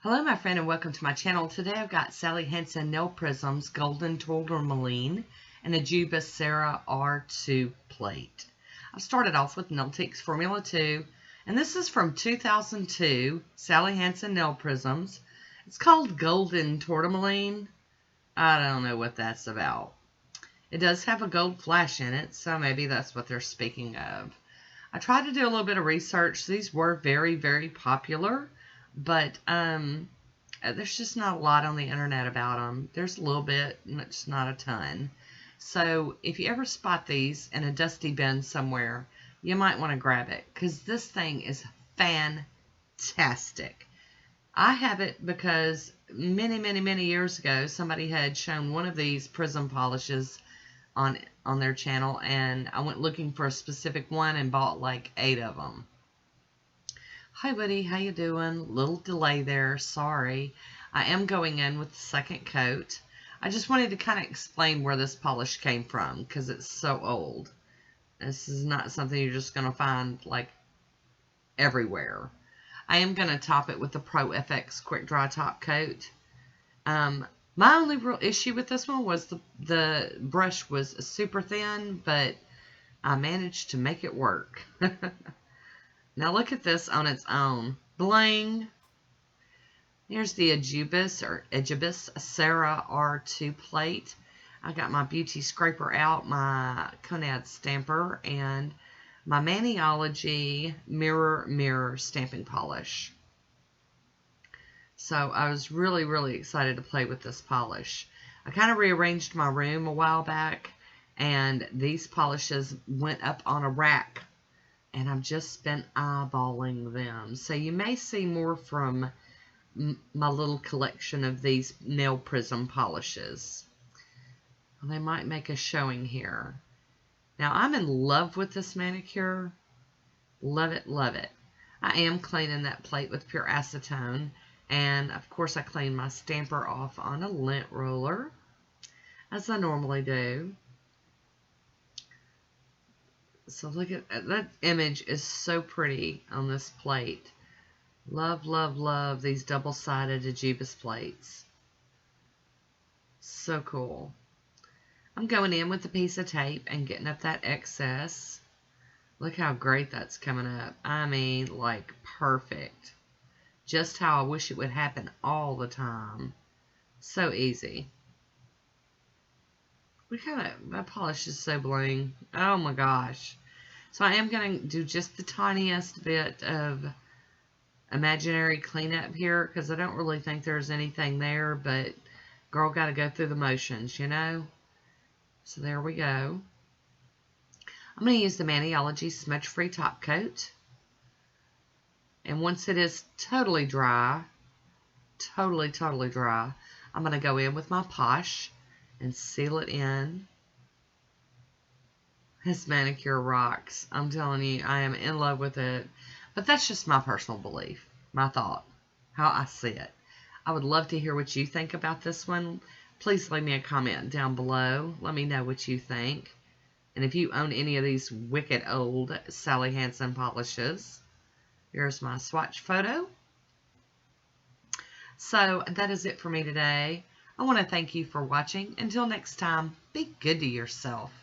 Hello my friend and welcome to my channel. Today I've got Sally Hansen Nail Prisms Golden Tourmaline and Ejiubas Sarah R2 plate. I've started off with Nailtiques Formula 2 and this is from 2002 Sally Hansen Nail Prisms. It's called Golden Tourmaline. I don't know what that's about. It does have a gold flash in it, so maybe that's what they're speaking of. I tried to do a little bit of research. These were very, very popular. But there's just not a lot on the internet about them. There's a little bit, and it's not a ton. So if you ever spot these in a dusty bin somewhere, you might want to grab it because this thing is fantastic. I have it because many years ago, somebody had shown one of these prism polishes on their channel, and I went looking for a specific one and bought like 8 of them. Hi buddy, how you doing? Little delay there, sorry. I am going in with the second coat. I just wanted to kind of explain where this polish came from because it's so old. This is not something you're just going to find like everywhere. I am going to top it with the Pro FX Quick Dry Top Coat. My only real issue with this one was the brush was super thin, but I managed to make it work. Now look at this on its own. Bling! Here's the Ejiubas Sarah R2 plate. I got my beauty scraper out, my Conad stamper, and my Maniology mirror stamping polish. So I was really excited to play with this polish. I kind of rearranged my room a while back, and these polishes went up on a rack. And I've just been eyeballing them. So you may see more from my little collection of these nail prism polishes. They might make a showing here. Now I'm in love with this manicure. Love it, love it. I am cleaning that plate with pure acetone. And of course I clean my stamper off on a lint roller, as I normally do. So look at that image is so pretty on this plate. Love these double-sided Ejiubas plates. So cool. I'm going in with a piece of tape and getting up that excess. Look how great that's coming up. I mean, like perfect. Just how I wish it would happen all the time. So easy. Look how that polish is so bling. Oh my gosh. So I am going to do just the tiniest bit of imaginary cleanup here because I don't really think there's anything there, but girl got to go through the motions, you know? So there we go. I'm going to use the Maniology Smudge Free Top Coat. And once it is totally dry, totally dry, I'm going to go in with my Poshe and seal it in. This manicure rocks. I'm telling you, I am in love with it. But that's just my personal belief, my thought, how I see it. I would love to hear what you think about this one. Please leave me a comment down below. Let me know what you think. And if you own any of these wicked old Sally Hansen polishes, here's my swatch photo. So that is it for me today. I want to thank you for watching. Until next time, be good to yourself.